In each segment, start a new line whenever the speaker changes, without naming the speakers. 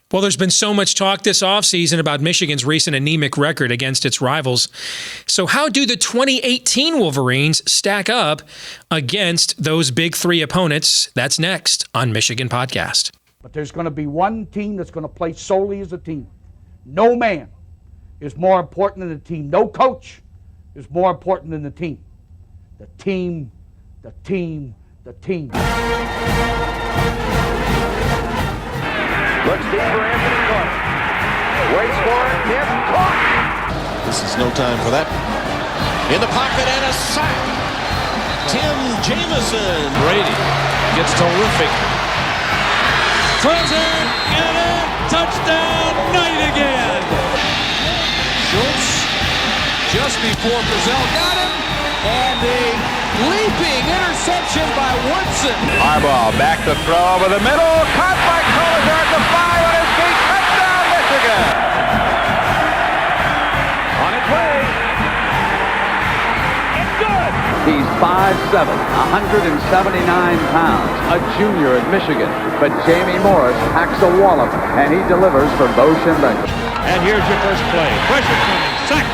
Well, there's been so much talk this offseason about Michigan's recent anemic record against its rivals. So how do the 2018 Wolverines stack up against those big three opponents? That's next on Michigan Podcast.
But there's going to be one team that's going to play solely as a team. No man is more important than the team. No coach is more important than the team. The team, the team, the team.
Looks deep for Anthony Clark. Waits for it. Hit. Caught.
This is no time for that. In the pocket and a sack. Tim Jamison. Brady gets terrific.
Throws it. Get it. Touchdown. Knight again. Schultz just before Brazil got him. And a leaping interception by Woodson.
Harbaugh back to throw over the middle. Caught by Collier at the 5 on his feet. Touchdown, Michigan. On its way. It's good.
He's 5'7", 179 pounds, a junior at Michigan. But Jamie Morris packs a wallop, and he delivers for Bo Schembechler.
And here's your first play. Pressure coming. Sack.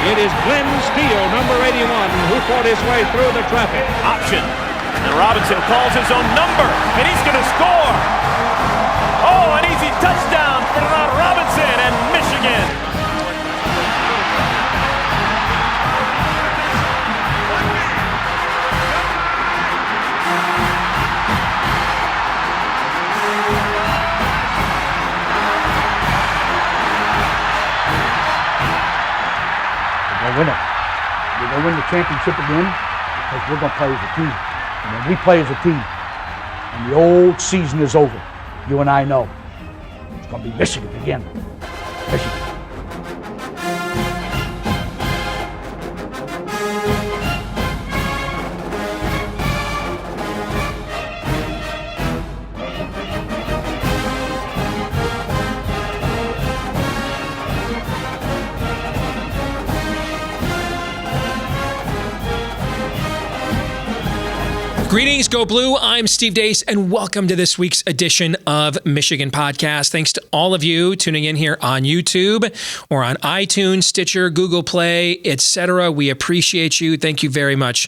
It is Glenn Steele, number 81, who fought his way through the traffic.
Option. And Robinson calls his own number, and he's going to score. Oh, an easy touchdown for Robinson and Michigan.
We're going to win it. We're going to win the championship again because we're going to play as a team. And when we play as a team and the old season is over, you and I know it's going to be Michigan again. Michigan.
Greetings, Go Blue. I'm Steve Deace, and welcome to this week's edition of Michigan Podcast. Thanks to all of you tuning in here on YouTube or on iTunes, Stitcher, Google Play, etc. We appreciate you. Thank you very much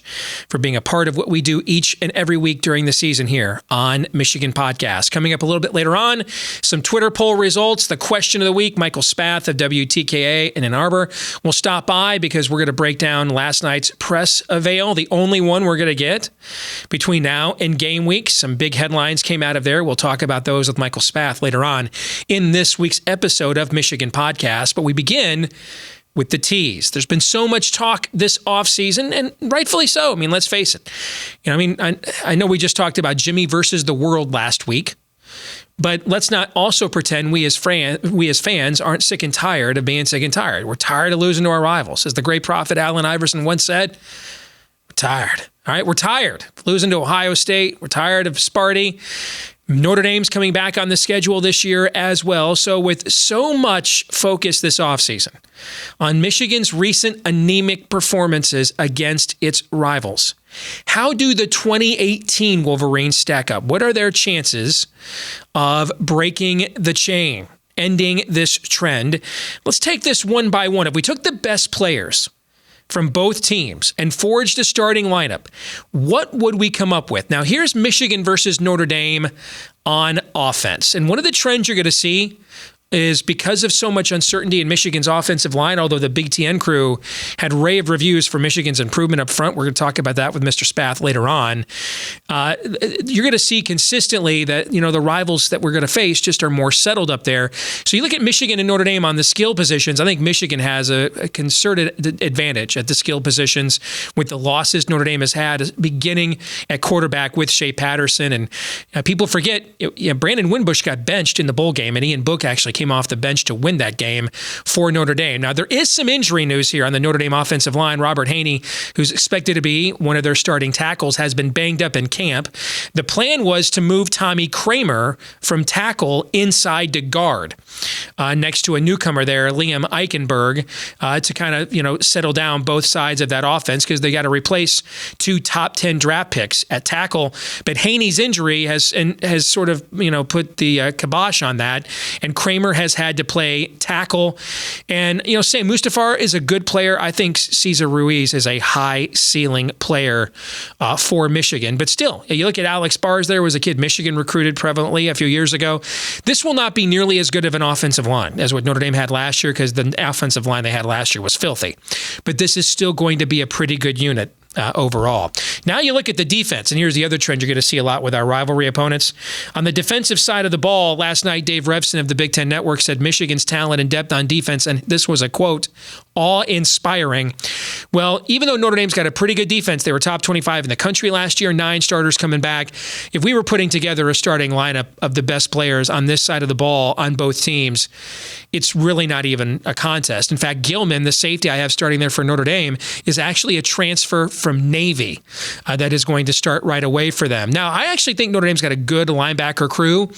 for being a part of what we do each and every week during the season here on Michigan Podcast. Coming up a little bit later on, some Twitter poll results, the question of the week. Michael Spath of WTKA in Ann Arbor will stop by because we're going to break down last night's press avail, the only one we're going to get between now and game week. Some big headlines came out of there. We'll talk about those with Michael Spath later on in this week's episode of Michigan Podcast. But we begin with the tease. There's been so much talk this offseason, and rightfully so. I mean, let's face it. I know we just talked about Jimmy versus the world last week, but let's not also pretend we as fans aren't sick and tired of being sick and tired. We're tired of losing to our rivals. As the great prophet Allen Iverson once said, we're tired. All right, we're tired of losing to Ohio State. We're tired of Sparty. Notre Dame's coming back on the schedule this year as well. So with so much focus this offseason on Michigan's recent anemic performances against its rivals, how do the 2018 Wolverines stack up? What are their chances of breaking the chain, ending this trend? Let's take this one by one. If we took the best players from both teams and forged a starting lineup, what would we come up with? Now, here's Michigan versus Notre Dame on offense. And one of the trends you're going to see is because of so much uncertainty in Michigan's offensive line, although the Big TN crew had rave reviews for Michigan's improvement up front. We're going to talk about that with Mr. Spath later on. You're going to see consistently that, the rivals that we're going to face just are more settled up there. So you look at Michigan and Notre Dame on the skill positions. I think Michigan has a concerted advantage at the skill positions with the losses Notre Dame has had beginning at quarterback with Shea Patterson. And people forget, Brandon Winbush got benched in the bowl game, and Ian Book actually came off the bench to win that game for Notre Dame. Now, there is some injury news here on the Notre Dame offensive line. Robert Haney, who's expected to be one of their starting tackles, has been banged up in camp. The plan was to move Tommy Kramer from tackle inside to guard next to a newcomer there, Liam Eichenberg, to kind of, settle down both sides of that offense because they got to replace 2 top 10 draft picks at tackle. But Haney's injury has sort of, put the kibosh on that. And Kramer has had to play tackle. And, Sam Mustafar is a good player. I think Cesar Ruiz is a high ceiling player for Michigan. But still, you look at Alex Bars, there was a kid Michigan recruited prevalently a few years ago. This will not be nearly as good of an offensive line as what Notre Dame had last year because the offensive line they had last year was filthy. But this is still going to be a pretty good unit overall. Now you look at the defense, and here's the other trend you're going to see a lot with our rivalry opponents. On the defensive side of the ball, last night Dave Revson of the Big Ten Network said Michigan's talent and depth on defense, and this was a quote, awe-inspiring. Well, even though Notre Dame's got a pretty good defense, they were top 25 in the country last year, 9 starters coming back. If we were putting together a starting lineup of the best players on this side of the ball on both teams, it's really not even a contest. In fact, Gilman, the safety I have starting there for Notre Dame, is actually a transfer from Navy that is going to start right away for them. Now, I actually think Notre Dame's got a good linebacker crew.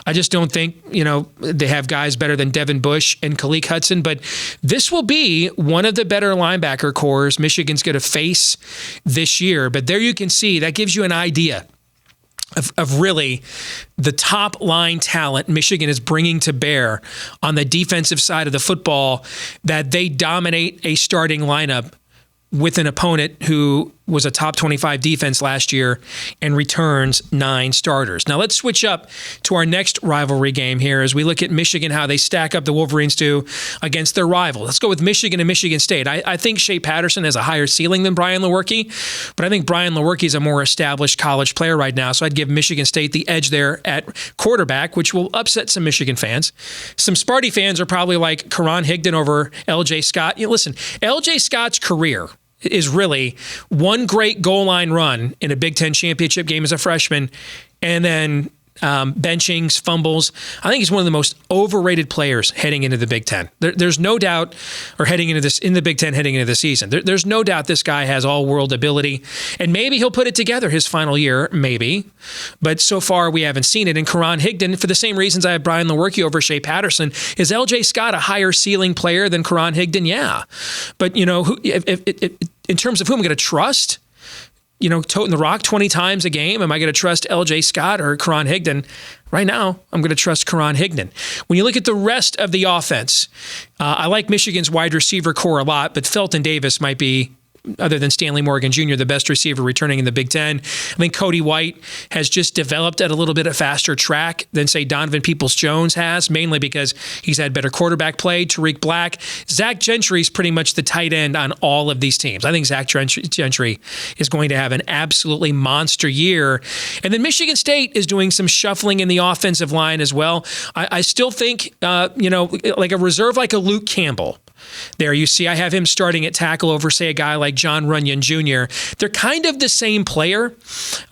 I just don't think, they have guys better than Devin Bush and Khaleke Hudson, but this will be one of the better linebacker cores Michigan's going to face this year. But there you can see, that gives you an idea of really the top line talent Michigan is bringing to bear on the defensive side of the football, that they dominate a starting lineup with an opponent who was a top 25 defense last year and returns 9 starters. Now let's switch up to our next rivalry game here as we look at Michigan, how they stack up the Wolverines do against their rival. Let's go with Michigan and Michigan State. I think Shea Patterson has a higher ceiling than Brian Lewerke, but I think Brian Lewerke is a more established college player right now, so I'd give Michigan State the edge there at quarterback, which will upset some Michigan fans. Some Sparty fans are probably like Karan Higdon over L.J. Scott. Listen, L.J. Scott's career is really one great goal line run in a Big Ten championship game as a freshman, and then benchings, fumbles. I think he's one of the most overrated players heading into the Big Ten. There's no doubt, or heading into this in the Big Ten heading into the season. There's no doubt this guy has all-world ability, and maybe he'll put it together his final year, maybe. But so far we haven't seen it. And Karan Higdon, for the same reasons I have Brian Lewerke over Shea Patterson, is L.J. Scott a higher ceiling player than Karan Higdon? Yeah, but in terms of who I'm going to trust, toting the rock 20 times a game, am I going to trust L.J. Scott or Karan Higdon? Right now, I'm going to trust Karan Higdon. When you look at the rest of the offense, I like Michigan's wide receiver core a lot, but Felton Davis might be, other than Stanley Morgan Jr., the best receiver returning in the Big Ten. I think Cody White has just developed at a little bit of faster track than, say, Donovan Peoples-Jones has, mainly because he's had better quarterback play. Tariq Black. Zach Gentry's pretty much the tight end on all of these teams. I think Zach Gentry is going to have an absolutely monster year. And then Michigan State is doing some shuffling in the offensive line as well. I still think, like a reserve like a Luke Campbell. There you see I have him starting at tackle over, say, a guy like John Runyon Jr. They're kind of the same player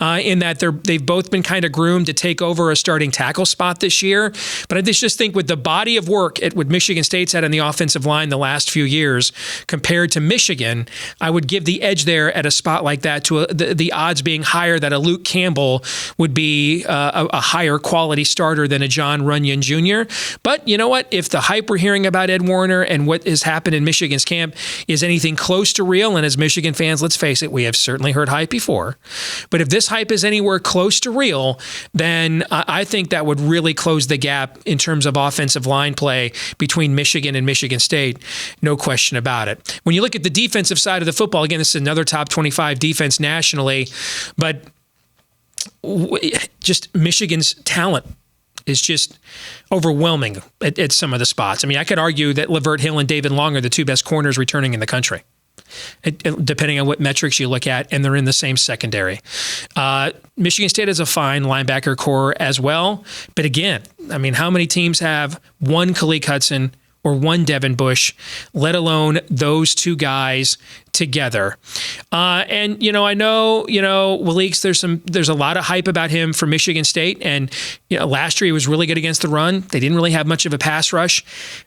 in that they've both been kind of groomed to take over a starting tackle spot this year. But I just think with the body of work at what Michigan State's had on the offensive line the last few years compared to Michigan, I would give the edge there at a spot like that to the odds being higher that a Luke Campbell would be a higher quality starter than a John Runyon Jr. But you know what? If the hype we're hearing about Ed Warner and what is happened in Michigan's camp is anything close to real, and as Michigan fans, let's face it, we have certainly heard hype before. But if this hype is anywhere close to real, then I think that would really close the gap in terms of offensive line play between Michigan and Michigan State. No question about it. When you look at the defensive side of the football, again, this is another top 25 defense nationally, but just Michigan's talent is just overwhelming at some of the spots. I mean, I could argue that Lavert Hill and David Long are the 2 best corners returning in the country, depending on what metrics you look at, and they're in the same secondary. Michigan State has a fine linebacker core as well. But again, I mean, how many teams have one Khaleke Hudson or one Devin Bush, let alone those 2 guys together. And, I know, Weeks, there's a lot of hype about him for Michigan State. And, last year he was really good against the run. They didn't really have much of a pass rush,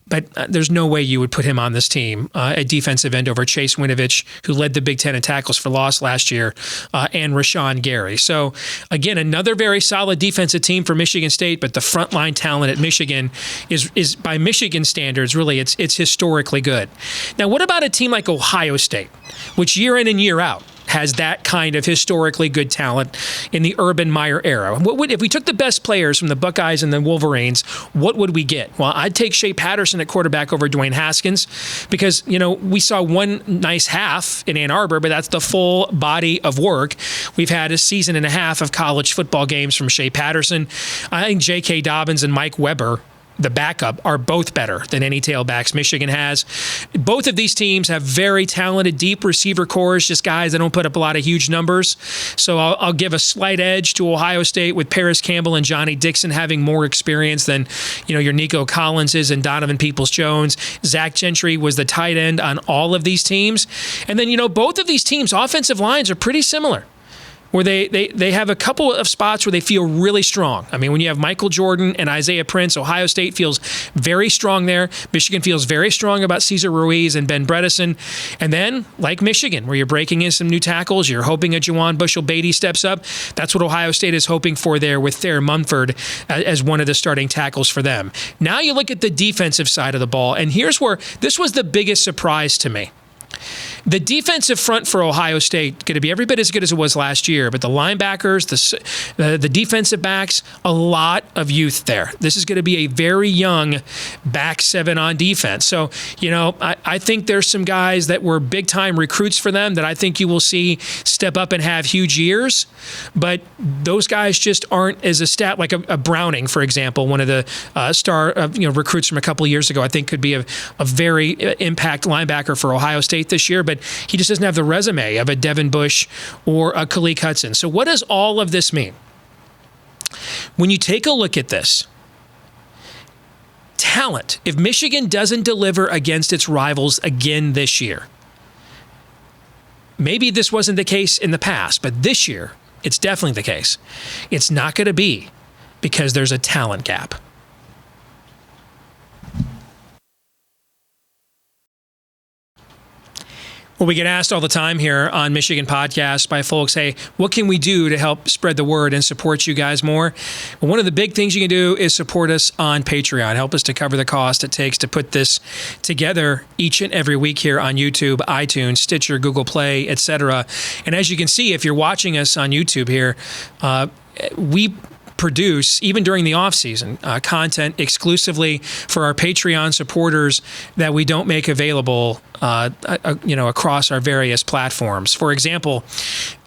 but there's no way you would put him on this team at defensive end over Chase Winovich, who led the Big Ten in tackles for loss last year, and Rashawn Gary. So again, another very solid defensive team for Michigan State, but the frontline talent at Michigan is by Michigan standards, really, it's historically good. Now, what about a team like Ohio State, which year in and year out has that kind of historically good talent in the Urban Meyer era? If we took the best players from the Buckeyes and the Wolverines, what would we get? Well, I'd take Shea Patterson at quarterback over Dwayne Haskins because, we saw one nice half in Ann Arbor, but that's the full body of work. We've had a season and a half of college football games from Shea Patterson. I think J.K. Dobbins and Mike Weber, the backup, are both better than any tailbacks Michigan has. Both of these teams have very talented, deep receiver cores, just guys that don't put up a lot of huge numbers. So I'll give a slight edge to Ohio State with Paris Campbell and Johnny Dixon having more experience than, your Nico Collinses and Donovan Peoples-Jones. Zach Gentry was the tight end on all of these teams. And then, both of these teams' offensive lines are pretty similar, where they have a couple of spots where they feel really strong. I mean, when you have Michael Jordan and Isaiah Prince, Ohio State feels very strong there. Michigan feels very strong about Cesar Ruiz and Ben Bredesen. And then, like Michigan, where you're breaking in some new tackles, you're hoping a Juwan Bushell-Beatty steps up. That's what Ohio State is hoping for there with Thayer Munford as one of the starting tackles for them. Now you look at the defensive side of the ball, and here's where this was the biggest surprise to me. The defensive front for Ohio State going to be every bit as good as it was last year, but the linebackers, the defensive backs, a lot of youth there. This is going to be a very young back seven on defense. So, I think there's some guys that were big-time recruits for them that I think you will see step up and have huge years, but those guys just aren't as established. Like a Browning, for example, one of the star recruits from a couple of years ago, I think could be a very impact linebacker for Ohio State this year, but he just doesn't have the resume of a Devin Bush or a Khalil Hudson. So what does all of this mean? When you take a look at this, talent, if Michigan doesn't deliver against its rivals again this year, maybe this wasn't the case in the past, but this year, it's definitely the case. It's not going to be because there's a talent gap. Well, we get asked all the time here on Michigan Podcast by folks, hey, what can we do to help spread the word and support you guys more? Well, one of the big things you can do is support us on Patreon. Help us to cover the cost it takes to put this together each and every week here on YouTube, iTunes, Stitcher, Google Play, etc. And as you can see, if you're watching us on YouTube here, we produce, even during the off-season, content exclusively for our Patreon supporters that we don't make available across our various platforms. For example,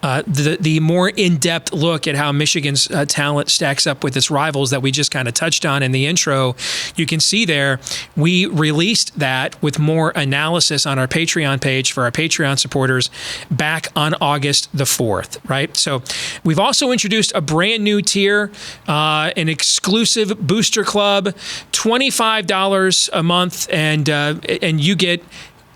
the more in-depth look at how Michigan's talent stacks up with its rivals that we just kind of touched on in the intro, you can see there, we released that with more analysis on our Patreon page for our Patreon supporters back on August the 4th, right? So we've also introduced a brand new tier, an exclusive booster club, $25 a month, and you get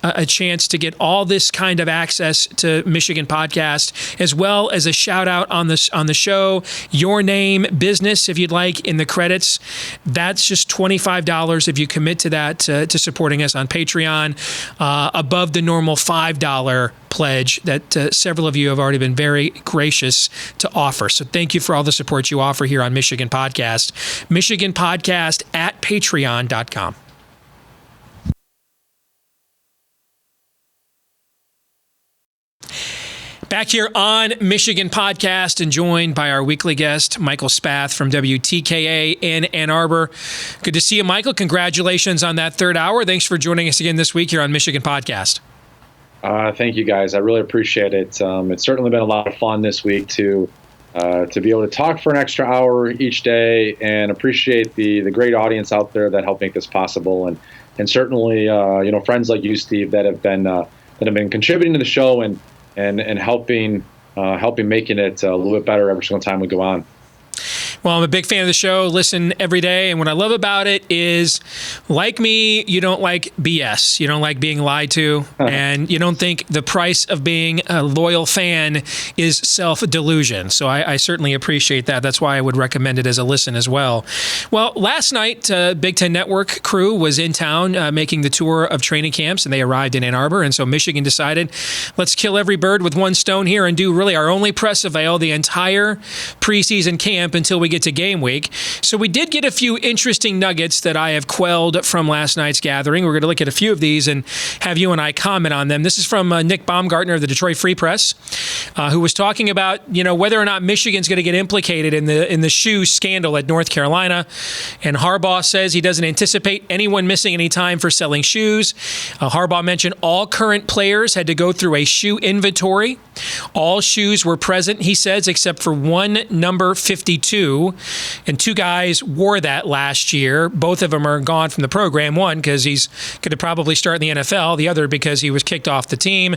a chance to get all this kind of access to Michigan Podcast, as well as a shout out on the show, your name, business, if you'd like, in the credits. That's just $25 if you commit to that, to supporting us on Patreon, above the normal $5 pledge that several of you have already been very gracious to offer. So thank you for all the support you offer here on Michigan Podcast. Michigan Podcast at patreon.com. Back here on Michigan Podcast and joined by our weekly guest, Michael Spath from WTKA in Ann Arbor. Good to see you, Michael. Congratulations on that third hour. Thanks for joining us again this week here on Michigan Podcast.
Thank you, guys. I really appreciate it. It's certainly been a lot of fun this week to be able to talk for an extra hour each day, and appreciate the great audience out there that helped make this possible. And certainly, friends like you, Steve, that have been contributing to the show and helping making it a little bit better every single time we go on.
Well, I'm a big fan of the show. Listen every day. And what I love about it is, like me, you don't like BS. You don't like being lied to. And you don't think the price of being a loyal fan is self-delusion. So I certainly appreciate that. That's why I would recommend it as a listen as well. Well, last night, Big Ten Network crew was in town making the tour of training camps, and they arrived in Ann Arbor. And so Michigan decided, let's kill every bird with one stone here and do really our only press avail the entire preseason camp until we get to game week. So we did get a few interesting nuggets that I have quelled from last night's gathering. We're going to look at a few of these and have you and I comment on them. This is from Nick Baumgartner of the Detroit Free Press, who was talking about, whether or not Michigan's going to get implicated in the shoe scandal at North Carolina. And Harbaugh says he doesn't anticipate anyone missing any time for selling shoes. Harbaugh mentioned all current players had to go through a shoe inventory. All shoes were present, he says, except for one number 52. And two guys wore that last year. Both of them are gone from the program. One, because he's going to probably start in the NFL. The other, because he was kicked off the team.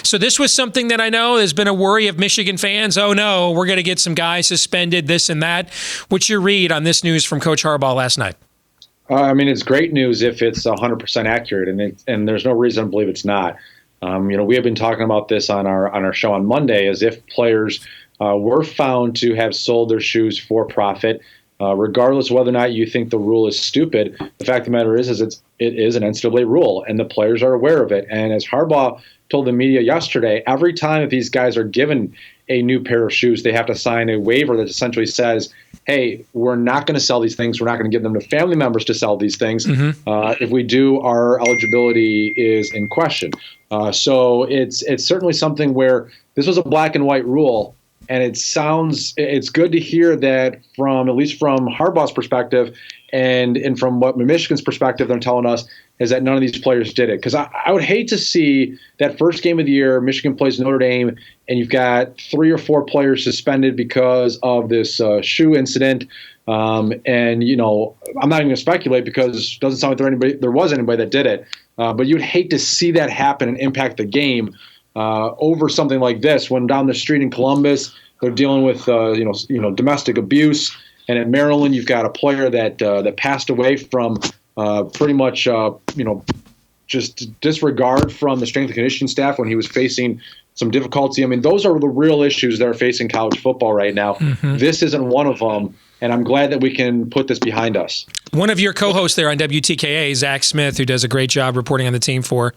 So this was something that I know has been a worry of Michigan fans. Oh, no, we're going to get some guys suspended, this and that. What's your read on this news from Coach Harbaugh last night?
It's great news if it's 100% accurate, and there's no reason to believe it's not. We have been talking about this on our show on Monday, as if players were found to have sold their shoes for profit, regardless of whether or not you think the rule is stupid. The fact of the matter is it is an NCAA rule, and the players are aware of it. And as Harbaugh told the media yesterday, every time that these guys are given a new pair of shoes, they have to sign a waiver that essentially says, hey, we're not going to sell these things. We're not going to give them to family members to sell these things. If we do, our eligibility is in question. So it's certainly something where this was a black and white rule. And it's good to hear that at least from Harbaugh's perspective and from what Michigan's perspective they're telling us is that none of these players did it. Because I would hate to see that first game of the year, Michigan plays Notre Dame, and you've got 3 or 4 players suspended because of this shoe incident. I'm not even going to speculate because it doesn't sound like there was anybody that did it. But you'd hate to see that happen and impact the game over something like this, when down the street in Columbus they're dealing with domestic abuse, and in Maryland you've got a player that passed away from pretty much just disregard from the strength and conditioning staff when he was facing some difficulty. Those are the real issues that are facing college football right now. This isn't one of them. And I'm glad that we can put this behind us. One of your co-hosts there on WTKA, Zach Smith, who does a great job reporting on the team for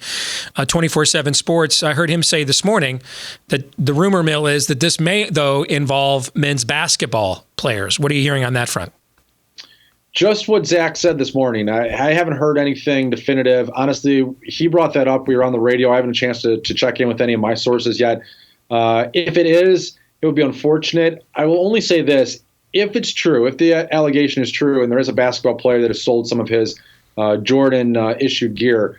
24/7 Sports, I heard him say this morning that the rumor mill is that this may, though, involve men's basketball players. What are you hearing on that front? Just what Zach said this morning. I haven't heard anything definitive. Honestly, he brought that up. We were on the radio. I haven't had a chance to check in with any of my sources yet. If it is, it would be unfortunate. I will only say this. If it's true, if the allegation is true, and there is a basketball player that has sold some of his Jordan-issued gear,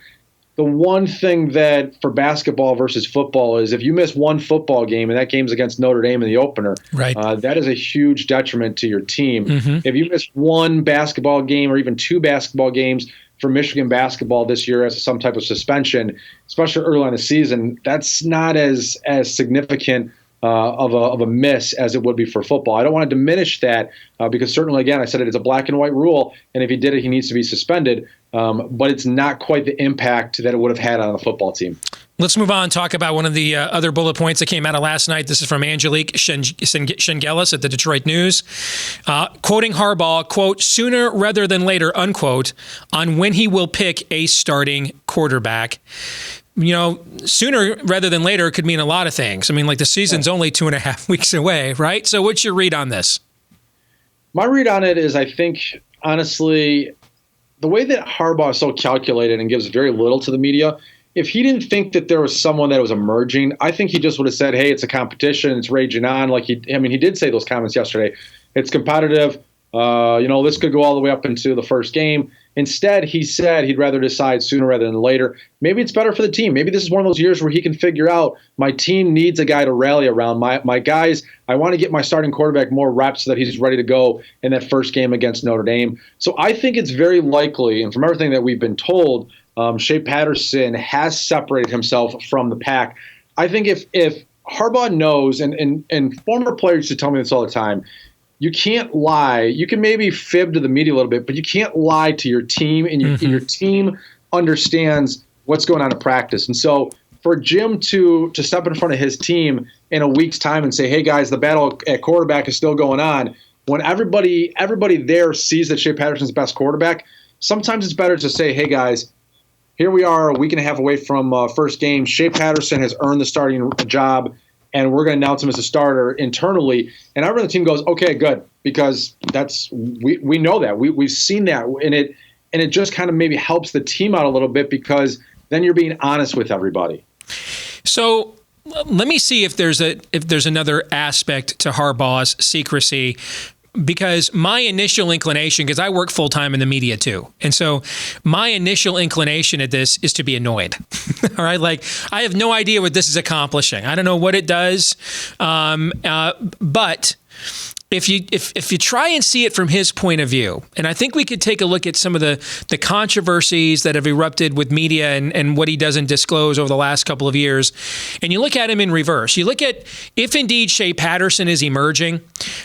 the one thing that for basketball versus football is if you miss one football game, and that game's against Notre Dame in the opener, right, that is a huge detriment to your team. If you miss one basketball game or even 2 basketball games for Michigan basketball this year as some type of suspension, especially early in the season, that's not as significant of a miss as it would be for football. I don't want to diminish that because certainly, again, I said it is a black and white rule, and if he did it, he needs to be suspended. But it's not quite the impact that it would have had on the football team. Let's move on and talk about one of the other bullet points that came out of last night. This is from Angelique Shengelis at the Detroit News. Quoting Harbaugh, quote, sooner rather than later, unquote, on when he will pick a starting quarterback. Sooner rather than later could mean a lot of things. The season's only 2.5 weeks away, right? So what's your read on this? My read on it is, I think, honestly, the way that Harbaugh is so calculated and gives very little to the media, if he didn't think that there was someone that was emerging, I think he just would have said, hey, it's a competition, it's raging on. He did say those comments yesterday. It's competitive. This could go all the way up into the first game. Instead, he said he'd rather decide sooner rather than later. Maybe it's better for the team. Maybe this is one of those years where he can figure out my team needs a guy to rally around. My guys, I want to get my starting quarterback more reps so that he's ready to go in that first game against Notre Dame. So I think it's very likely, and from everything that we've been told, Shea Patterson has separated himself from the pack. I think if Harbaugh knows, and former players used to tell me this all the time, you can't lie. You can maybe fib to the media a little bit, but you can't lie to your team, and your team understands what's going on in practice. And so for Jim to step in front of his team in a week's time and say, hey, guys, the battle at quarterback is still going on, when everybody there sees that Shea Patterson's the best quarterback, sometimes it's better to say, hey, guys, here we are a week and a half away from first game. Shea Patterson has earned the starting job, and we're going to announce him as a starter internally. And everyone on the team goes, okay, good, because we know that. We've seen that, and it just kind of maybe helps the team out a little bit, because then you're being honest with everybody.
So let me see if there's another aspect to Harbaugh's secrecy, because my initial inclination, because I work full time in the media too, and so my initial inclination at this is to be annoyed. All right, like I have no idea what this is accomplishing. I don't know what it does, but if you try and see it from his point of view, and I think we could take a look at some of the controversies that have erupted with media and what he doesn't disclose over the last couple of years, and you look at him in reverse. You look at if indeed Shea Patterson is emerging.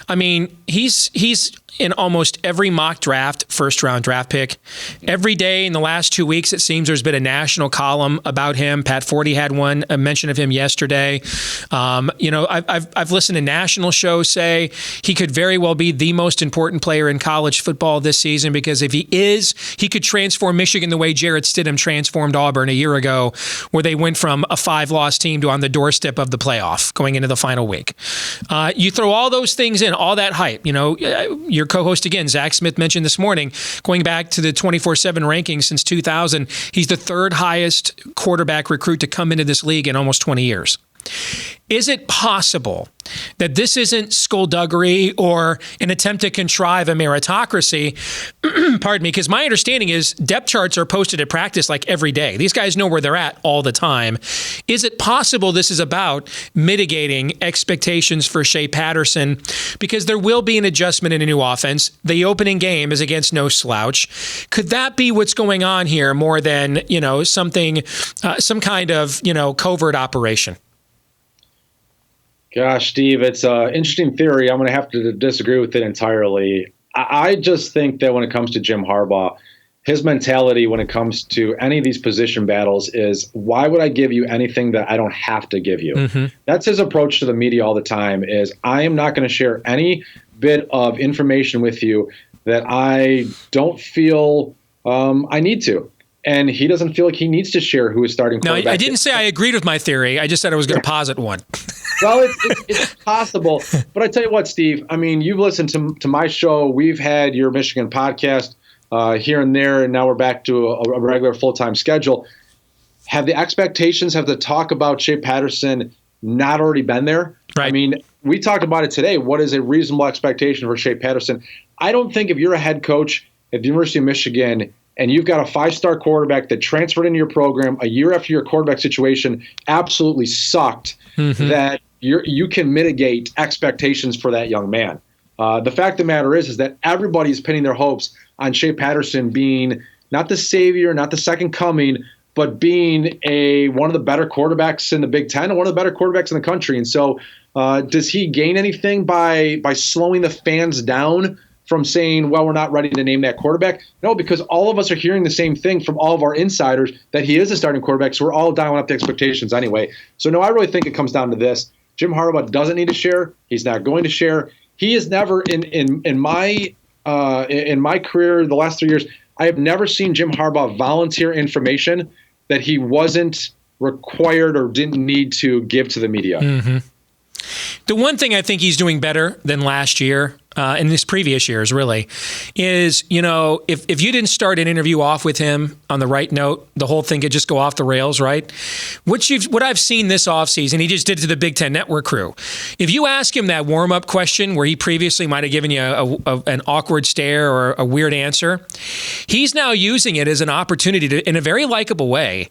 I mean, he's in almost every mock draft, first-round draft pick. Every day in the last 2 weeks, it seems there's been a national column about him. Pat Forty had a mention of him yesterday. I've listened to national shows say he could very well be the most important player in college football this season, because if he is, he could transform Michigan the way Jarrett Stidham transformed Auburn a year ago, where they went from a 5-loss team to on the doorstep of the playoff going into the final week. You throw all those things in, all that hype. Your co-host again, Zach Smith, mentioned this morning, going back to the 24/7 rankings since 2000, he's the third highest quarterback recruit to come into this league in almost 20 years. Is it possible that this isn't skullduggery or an attempt to contrive a meritocracy? Pardon me, because my understanding is depth charts are posted at practice like every day. These guys know where they're at all the time. Is it possible this is about mitigating expectations for Shea Patterson? Because there will be an adjustment in a new offense. The opening game is against no slouch. Could that be what's going on here more than, something, some kind of, covert operation?
Gosh, Steve, it's an interesting theory. I'm going to have to disagree with it entirely. I just think that when it comes to Jim Harbaugh, his mentality when it comes to any of these position battles is, why would I give you anything that I don't have to give you? Mm-hmm. That's his approach to the media all the time, is I am not going to share any bit of information with you that I don't feel I need to. And he doesn't feel like he needs to share who is starting quarterback.
No, I didn't say I agreed with my theory. I just said I was going to posit one.
Well, it's possible. But I tell you what, Steve, I mean, you've listened to my show. We've had your Michigan podcast here and there, and now we're back to a regular full-time schedule. Have the expectations, have the talk about Shea Patterson not already been there? Right. I mean, we talked about it today. What is a reasonable expectation for Shea Patterson? I don't think if you're a head coach at the University of Michigan and you've got a 5-star quarterback that transferred into your program a year after your quarterback situation absolutely sucked, that you can mitigate expectations for that young man. The fact of the matter is that everybody's pinning their hopes on Shea Patterson being not the savior, not the second coming, but being one of the better quarterbacks in the Big Ten and one of the better quarterbacks in the country. And so does he gain anything by slowing the fans down from saying, well, we're not ready to name that quarterback? No, because all of us are hearing the same thing from all of our insiders, that he is a starting quarterback, so we're all dialing up the expectations anyway. So, no, I really think it comes down to this. Jim Harbaugh doesn't need to share. He's not going to share. He is never, in my career the last 3 years, I have never seen Jim Harbaugh volunteer information that he wasn't required or didn't need to give to the media. Mm-hmm.
The one thing I think he's doing better than last year, in his previous years really, is, if you didn't start an interview off with him on the right note, the whole thing could just go off the rails, right? What I've seen this offseason, he just did to the Big Ten Network crew. If you ask him that warm-up question where he previously might have given you an awkward stare or a weird answer, he's now using it as an opportunity to, in a very likable way,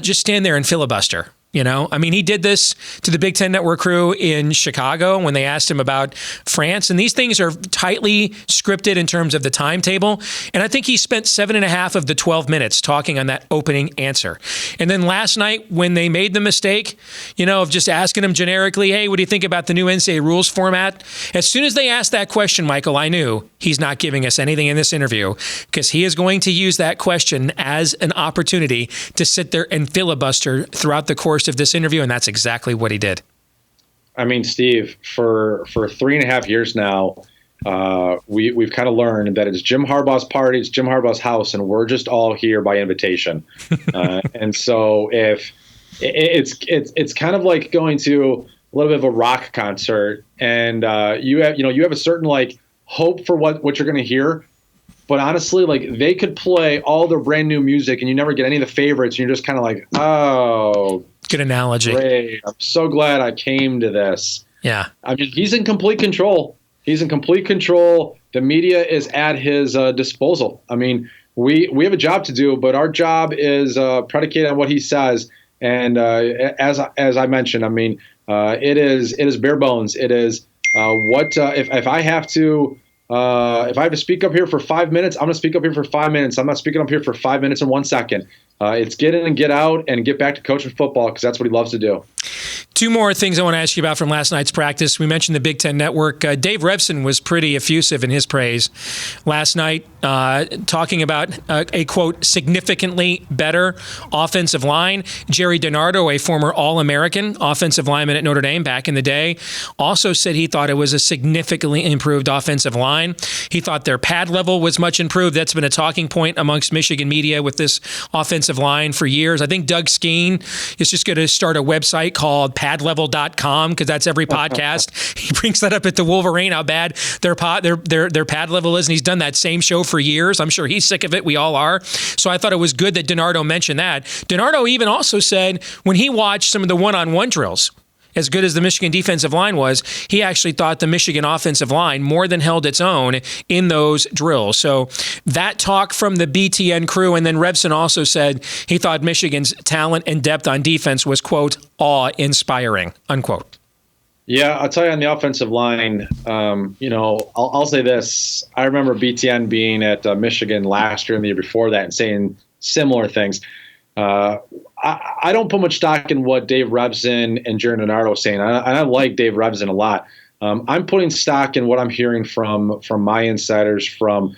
just stand there and filibuster. You know, I mean, he did this to the Big Ten Network crew in Chicago when they asked him about France. And these things are tightly scripted in terms of the timetable. And I think he spent 7.5 of the 12 minutes talking on that opening answer. And then last night, when they made the mistake, you know, of just asking him generically, hey, what do you think about the new NCAA rules format? As soon as they asked that question, Michael, I knew he's not giving us anything in this interview, because he is going to use that question as an opportunity to sit there and filibuster throughout the course of this interview, and that's exactly what he did.
I mean, Steve, for 3.5 years now, we've kind of learned that it's Jim Harbaugh's party, it's Jim Harbaugh's house, and we're just all here by invitation. And so if it's kind of like going to a little bit of a rock concert, and you have a certain like hope for what you're going to hear. But honestly, like, they could play all their brand new music and you never get any of the favorites. And you're just kind of like, oh,
good analogy.
Great. I'm so glad I came to this.
Yeah.
I mean, he's in complete control. He's in complete control. The media is at his disposal. I mean, we have a job to do, but our job is predicated on what he says. And as I mentioned, I mean, it is bare bones. It is if I have to. If I have to speak up here for 5 minutes, I'm going to speak up here for 5 minutes. I'm not speaking up here for 5 minutes and 1 second. It's get in and get out and get back to coaching football, because that's what he loves to do.
Two more things I want to ask you about from last night's practice. We mentioned the Big Ten Network. Dave Revson was pretty effusive in his praise last night, talking about a, quote, significantly better offensive line. Jerry DiNardo, a former All-American offensive lineman at Notre Dame back in the day, also said he thought it was a significantly improved offensive line. He thought their pad level was much improved. That's been a talking point amongst Michigan media with this offensive line for years. I think Doug Skeen is just going to start a website called padlevel.com, because that's every podcast. He brings that up at the Wolverine, how bad their pad level is, and he's done that same show for years. I'm sure he's sick of it. We all are. So I thought it was good that DiNardo mentioned that. DiNardo even also said when he watched some of the one-on-one drills, as good as the Michigan defensive line was, he actually thought the Michigan offensive line more than held its own in those drills. So that talk from the BTN crew, and then Revson also said he thought Michigan's talent and depth on defense was, quote, awe-inspiring, unquote.
Yeah, I'll tell you on the offensive line, I'll say this. I remember BTN being at Michigan last year and the year before that and saying similar things. I don't put much stock in what Dave Revson and Jerry DiNardo are saying. I like Dave Revson a lot. I'm putting stock in what I'm hearing from my insiders, from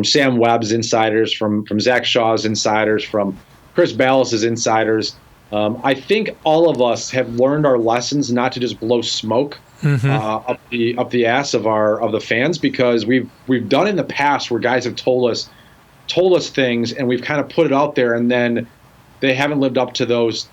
Sam Webb's insiders, from Zach Shaw's insiders, from Chris Ballas's insiders. I think all of us have learned our lessons not to just blow smoke up the ass of the fans, because we've done in the past where guys have told us things and we've kind of put it out there, and then they haven't lived up to those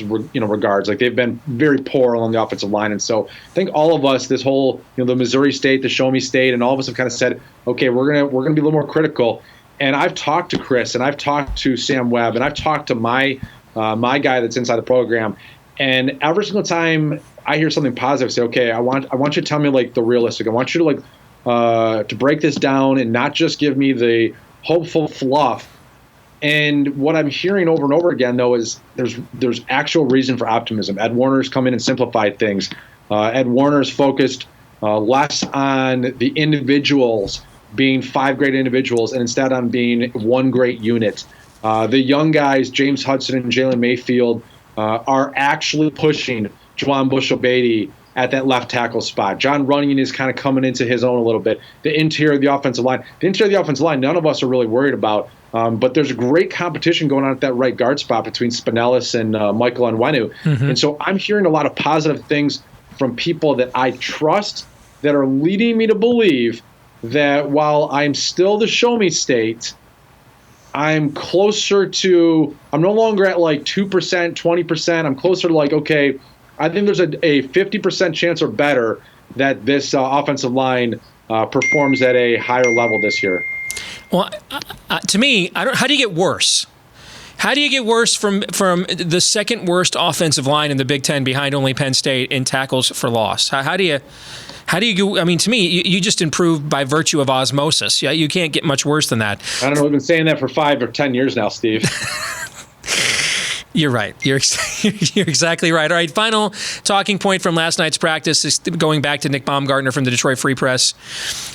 regards. Like, they've been very poor along the offensive line. And so I think all of us, this whole, the Missouri State, the Show Me State, and all of us have kind of said, okay, we're gonna be a little more critical. And I've talked to Chris, and I've talked to Sam Webb, and I've talked to my guy that's inside the program. And every single time I hear something positive, say, okay, I want you to tell me like the realistic. I want you to to break this down and not just give me the hopeful fluff. And what I'm hearing over and over again, though, is there's actual reason for optimism. Ed Warner's come in and simplified things. Ed Warner's focused less on the individuals being 5 great individuals and instead on being one great unit. The young guys, James Hudson and Jalen Mayfield, are actually pushing Juwan Bushell-Beatty at that left tackle spot. John Runyon is kind of coming into his own a little bit. The interior of the offensive line. None of us are really worried about. But there's a great competition going on at that right guard spot between Spinellis and Michael Onwenu. And so I'm hearing a lot of positive things from people that I trust that are leading me to believe that while I'm still the Show Me State, I'm closer to, I'm no longer at like 2%, 20%. I'm closer to like, okay, I think there's a 50% chance or better that this offensive line performs at a higher level this year.
Well, to me, how do you get worse? How do you get worse from the second worst offensive line in the Big Ten behind only Penn State in tackles for loss? How do you go? I mean, to me, you just improve by virtue of osmosis. Yeah, you can't get much worse than that.
I don't know. We've been saying that for 5 or 10 years now, Steve.
You're right. You're exactly right. All right, final talking point from last night's practice is going back to Nick Baumgartner from the Detroit Free Press.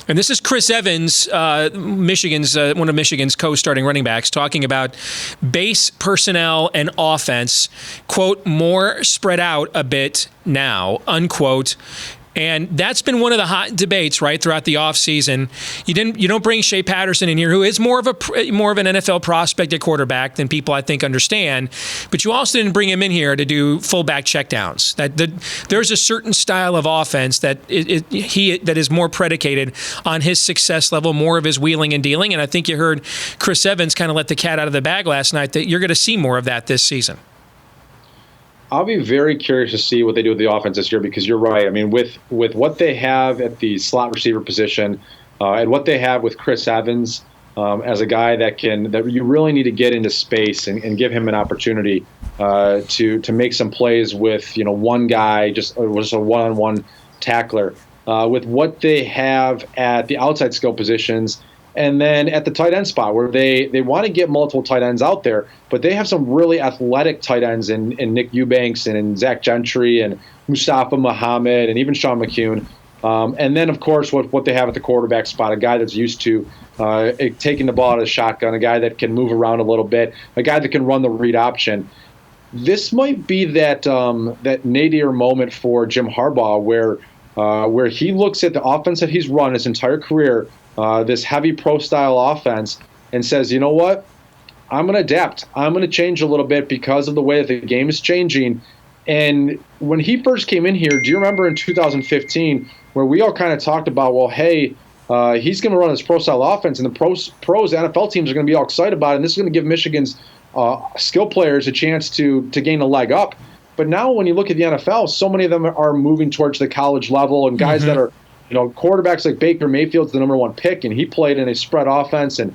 And this is Chris Evans, one of Michigan's co-starting running backs, talking about base personnel and offense, quote, more spread out a bit now, unquote. And that's been one of the hot debates, right, throughout the offseason. You don't bring Shea Patterson in here, who is more of an NFL prospect at quarterback than people I think understand. But you also didn't bring him in here to do fullback checkdowns. There's a certain style of offense that is more predicated on his success level, more of his wheeling and dealing. And I think you heard Chris Evans kind of let the cat out of the bag last night that you're going to see more of that this season.
I'll be very curious to see what they do with the offense this year, because you're right. I mean, with what they have at the slot receiver position and what they have with Chris Evans as a guy that you really need to get into space and give him an opportunity to make some plays with one guy, just a one-on-one tackler. With what they have at the outside skill positions, and then at the tight end spot, where they want to get multiple tight ends out there, but they have some really athletic tight ends in Nick Eubanks and in Zach Gentry and Mustafa Muhammad and even Sean McCune. And then, of course, what they have at the quarterback spot, a guy that's used to taking the ball out of the shotgun, a guy that can move around a little bit, a guy that can run the read option. This might be that nadir moment for Jim Harbaugh where he looks at the offense that he's run his entire career, this heavy pro-style offense, and says, you know what? I'm going to adapt. I'm going to change a little bit because of the way that the game is changing. And when he first came in here, do you remember in 2015 where we all kind of talked about, well, hey, he's going to run this pro-style offense, and the pros NFL teams are going to be all excited about it, and this is going to give Michigan's skill players a chance to gain a leg up. But now when you look at the NFL, so many of them are moving towards the college level, and guys that are, quarterbacks like Baker Mayfield's the number one pick, and he played in a spread offense, and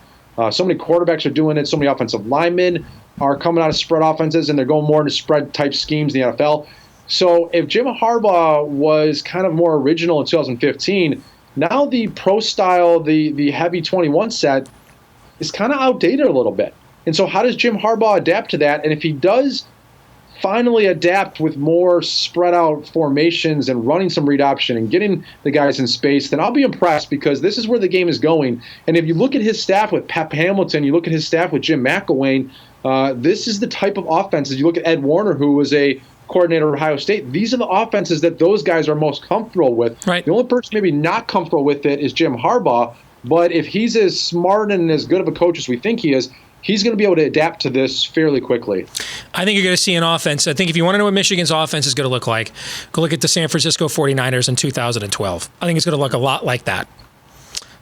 so many quarterbacks are doing it. So many offensive linemen are coming out of spread offenses, and they're going more into spread-type schemes in the NFL. So if Jim Harbaugh was kind of more original in 2015, now the pro style, the heavy 21 set is kind of outdated a little bit. And so how does Jim Harbaugh adapt to that? And if he does finally adapt with more spread out formations and running some read option and getting the guys in space, then I'll be impressed, because this is where the game is going. And if you look at his staff with Pep Hamilton, you look at his staff with Jim McElwain, this is the type of offenses. You look at Ed Warner, who was a coordinator at Ohio State. These are the offenses that those guys are most comfortable with.
Right.
The only person maybe not comfortable with it is Jim Harbaugh. But if he's as smart and as good of a coach as we think he is, he's going to be able to adapt to this fairly quickly.
I think you're going to see an offense. I think if you want to know what Michigan's offense is going to look like, go look at the San Francisco 49ers in 2012. I think it's going to look a lot like that.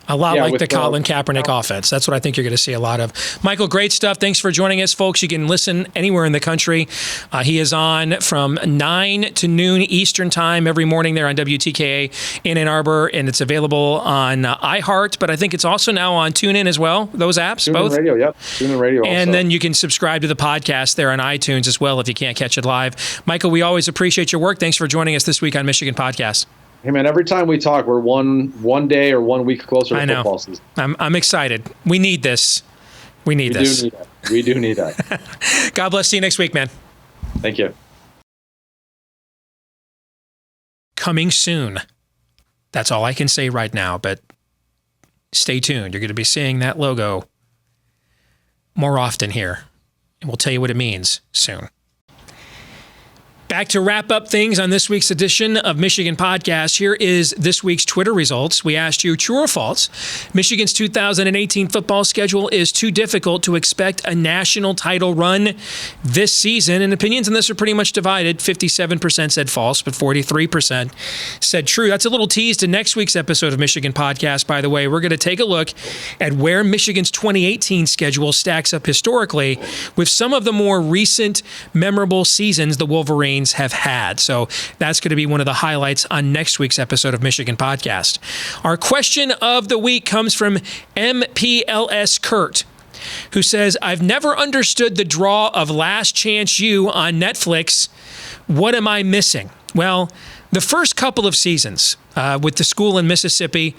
A lot like the Colin Kaepernick offense. That's what I think you're going to see a lot of. Michael, great stuff. Thanks for joining us, folks. You can listen anywhere in the country. He is on from 9 to noon Eastern time every morning there on WTKA in Ann Arbor, and it's available on iHeart, but I think it's also now on TuneIn as well, those apps, both.
TuneIn Radio, yep. TuneIn Radio also.
And then you can subscribe to the podcast there on iTunes as well if you can't catch it live. Michael, we always appreciate your work. Thanks for joining us this week on Michigan Podcast.
Hey, man, every time we talk, we're one day or 1 week closer to football season.
I'm excited. We need this. We do need that.
We do need that.
God bless. See you next week, man.
Thank you.
Coming soon. That's all I can say right now, but stay tuned. You're going to be seeing that logo more often here, and we'll tell you what it means soon. Back to wrap up things on this week's edition of Michigan Podcast. Here is this week's Twitter results. We asked you, true or false, Michigan's 2018 football schedule is too difficult to expect a national title run this season. And opinions on this are pretty much divided. 57% said false, but 43% said true. That's a little tease to next week's episode of Michigan Podcast, by the way. We're going to take a look at where Michigan's 2018 schedule stacks up historically with some of the more recent memorable seasons the Wolverines have had. So that's going to be one of the highlights on next week's episode of Michigan Podcast. Our question of the week comes from MPLS Kurt, who says, I've never understood the draw of Last Chance U on Netflix. What am I missing? Well, The first couple of seasons with the school in Mississippi,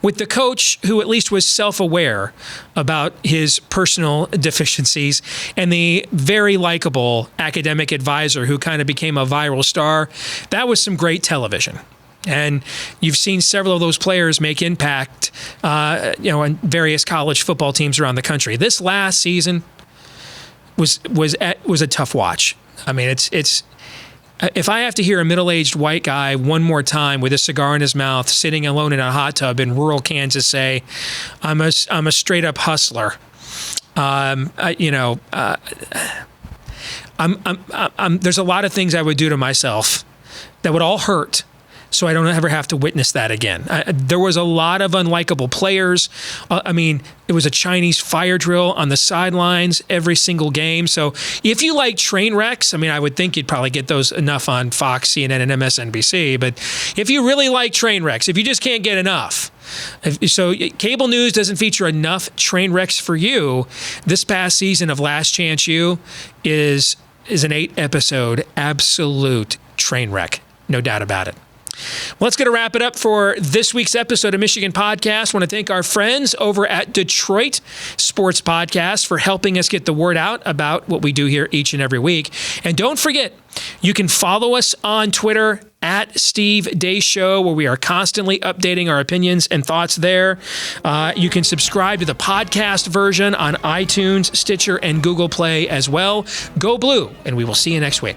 with the coach who at least was self-aware about his personal deficiencies, and the very likable academic advisor who kind of became a viral star, that was some great television. And you've seen several of those players make impact, on various college football teams around the country. This last season was a tough watch. I mean, it's if I have to hear a middle-aged white guy one more time with a cigar in his mouth, sitting alone in a hot tub in rural Kansas, say, "I'm a straight-up hustler," there's a lot of things I would do to myself that would all hurt, so I don't ever have to witness that again. There was a lot of unlikable players. It was a Chinese fire drill on the sidelines every single game. So if you like train wrecks, I would think you'd probably get those enough on Fox, CNN, and MSNBC. But if you really like train wrecks, if you just can't get enough, so cable news doesn't feature enough train wrecks for you, this past season of Last Chance U is an 8-episode absolute train wreck. No doubt about it. Well, let's get to wrap it up for this week's episode of Michigan Podcast. I want to thank our friends over at Detroit Sports Podcast for helping us get the word out about what we do here each and every week. And don't forget, you can follow us on Twitter at Steve Deace Show, where we are constantly updating our opinions and thoughts there. You can subscribe to the podcast version on iTunes, Stitcher, and Google Play as well. Go Blue, and we will see you next week.